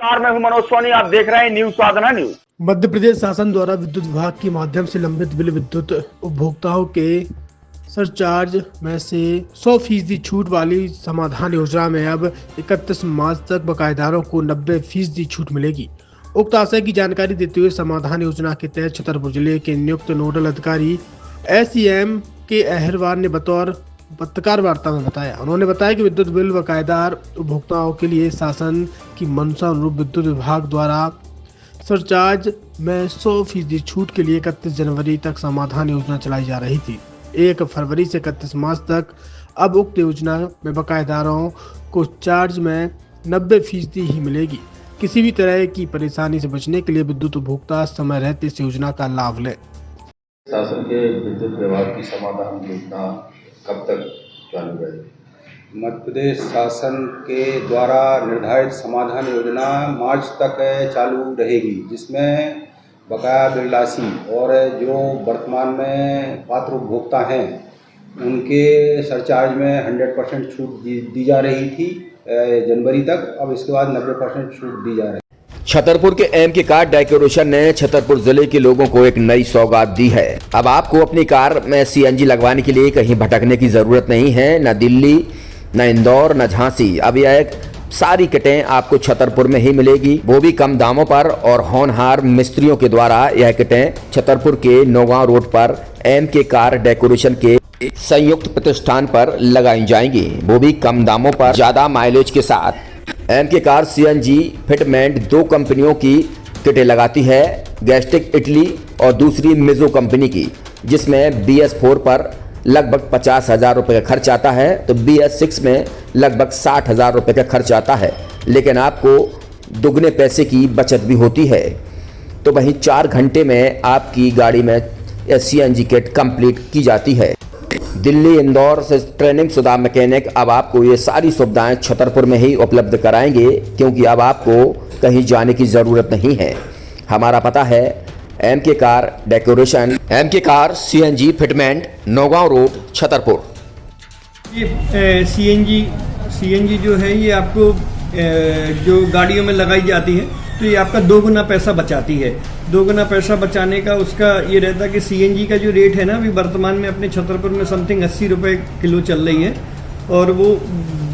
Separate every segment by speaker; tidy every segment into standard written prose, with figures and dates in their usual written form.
Speaker 1: मैं हूं मनोज सोनी, आप देख रहे हैं न्यूज साधना न्यूज।
Speaker 2: मध्य प्रदेश शासन द्वारा विद्युत विभाग के माध्यम से लंबित बिल विद्युत उपभोक्ताओं के सरचार्ज में से 100% छूट वाली समाधान योजना में अब 31 मार्च तक बकायेदारों को 90% छूट मिलेगी। उक्त आशय की जानकारी देते हुए समाधान योजना के तहत छतरपुर जिले के नियुक्त नोडल अधिकारी SEM के अहरवार ने बतौर पत्रकार वार्ता में बताया। उन्होंने बताया कि विद्युत बिल बकायेदार उपभोक्ताओं के लिए शासन की मंशा अनुरूप विद्युत विभाग द्वारा सरचार्ज में 100% छूट के लिए 31 जनवरी तक समाधान योजना चलाई जा रही थी। 1 फरवरी से 31 मार्च तक अब उक्त योजना में बकायेदारों को चार्ज में 90% ही मिलेगी। किसी भी तरह की परेशानी से बचने के लिए विद्युत उपभोक्ता समय रहते इस योजना का लाभ लें।
Speaker 3: शासन के विद्युत विभाग की समाधान योजना कब तक चालू रहेगी?
Speaker 4: मध्य प्रदेश शासन के द्वारा निर्धारित समाधान योजना मार्च तक चालू रहेगी, जिसमें बकाया बिल राशि और जो वर्तमान में पात्र उपभोक्ता हैं उनके सरचार्ज में 100% छूट दी जा रही थी जनवरी तक। अब इसके बाद 90% छूट दी जा रही है।
Speaker 5: छतरपुर के एम के कार डेकोरेशन ने छतरपुर जिले के लोगों को एक नई सौगात दी है। अब आपको अपनी कार में CNG लगवाने के लिए कहीं भटकने की जरूरत नहीं है, न दिल्ली, न इंदौर, न झांसी। अब यह एक सारी किटें आपको छतरपुर में ही मिलेगी, वो भी कम दामों पर। और होनहार मिस्त्रियों के द्वारा यह किटें छतरपुर के नौगांव रोड पर MK कार डेकोरेशन के संयुक्त प्रतिष्ठान पर लगाई जाएंगी, वो भी कम दामों पर, ज्यादा माइलेज के साथ। MK कार CNG फिटमेंट 2 कंपनियों की किटें लगाती है, गैस्टिक इटली और दूसरी मिजो कंपनी की, जिसमें BS4 पर लगभग 50,000 रुपये का खर्च आता है, तो BS6 में लगभग 60,000 रुपये का खर्च आता है। लेकिन आपको दुगने पैसे की बचत भी होती है। तो वहीं 4 घंटे में आपकी गाड़ी में CNG किट कंप्लीट की जाती है। दिल्ली, इंदौर से ट्रेनिंग शुदा मैकेनिक अब आपको ये सारी सुविधाएं छतरपुर में ही उपलब्ध कराएंगे, क्योंकि अब आपको कहीं जाने की ज़रूरत नहीं है। हमारा पता है MK car decoration, MK car CNG fitment, Naugaon road, Chhatarpur.
Speaker 6: ये CNG जो है ये आपको जो गाड़ियों में लगाई जाती है, तो ये आपका 2 गुना पैसा बचाती है। 2 गुना पैसा बचाने का उसका ये रहता है कि CNG का जो रेट है ना, अभी वर्तमान में अपने छतरपुर में समथिंग 80 रुपये किलो चल रही है, और वो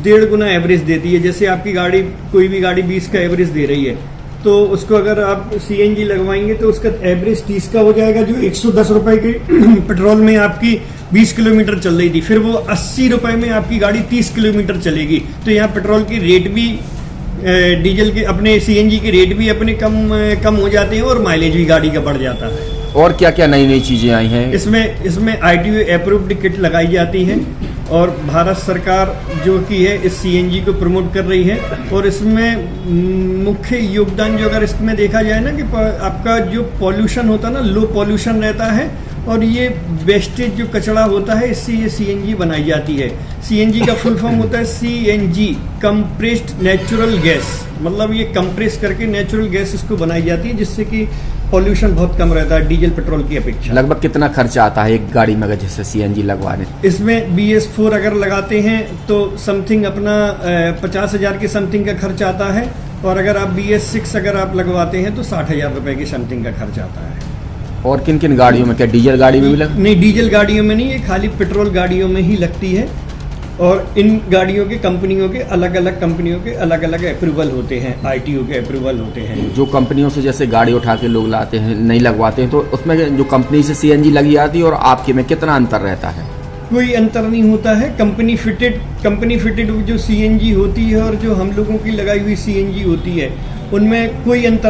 Speaker 6: 1.5 गुना एवरेज देती है। जैसे आपकी गाड़ी, कोई भी गाड़ी 20 का एवरेज दे रही है, तो उसको अगर आप CNG लगवाएंगे तो उसका एवरेज 30 का हो जाएगा। जो 110 रुपये के पेट्रोल में आपकी 20 किलोमीटर चल रही थी, फिर वो 80 रुपये में आपकी गाड़ी 30 किलोमीटर चलेगी। तो यहाँ पेट्रोल की रेट भी, डीजल के, अपने CNG के रेट भी अपने कम हो जाते हैं, और माइलेज भी गाड़ी का बढ़ जाता है।
Speaker 5: और क्या क्या नई नई चीज़ें आई हैं?
Speaker 6: इसमें ITO अप्रूव्ड किट लगाई जाती है, और भारत सरकार जो कि है इस CNG को प्रमोट कर रही है। और इसमें मुख्य योगदान जो अगर इसमें देखा जाए ना, कि आपका जो पॉल्यूशन होता है ना, लो पॉल्यूशन रहता है, और ये वेस्टेज जो कचरा होता है, इससे ये CNG बनाई जाती है। CNG का फुल फॉर्म होता है CNG, कंप्रेस्ड नेचुरल गैस। मतलब ये कंप्रेस करके नेचुरल गैस इसको बनाई जाती है, जिससे कि पॉल्यूशन बहुत कम रहता है डीजल पेट्रोल की अपेक्षा।
Speaker 5: लगभग कितना खर्चा आता है एक गाड़ी में अगर जैसे CNG लगवाने?
Speaker 6: इसमें BS4 अगर लगाते हैं तो समथिंग अपना 50,000 के समथिंग का खर्च आता है, और अगर आप BS6 अगर आप लगवाते हैं तो 60,000 रुपये के समथिंग का खर्च आता है।
Speaker 5: और किन किन गाड़ियों में? क्या डीजल गाड़ी में भी
Speaker 6: नहीं, डीजल गाड़ियों में नहीं, ये खाली पेट्रोल गाड़ियों में ही लगती है। और इन गाड़ियों के कंपनियों के अलग अलग अप्रूवल होते हैं, ITO के अप्रूवल होते हैं।
Speaker 5: जो कंपनियों से जैसे गाड़ी उठा के लोग लाते हैं, नहीं लगवाते हैं, तो उसमें जो कंपनी से CNG लगी आती है और आपके में कितना अंतर रहता है?
Speaker 6: कोई अंतर नहीं होता है। कंपनी फिटेड जो CNG होती है और जो हम लोगों की लगाई हुई CNG होती है, उनमें कोई अंतर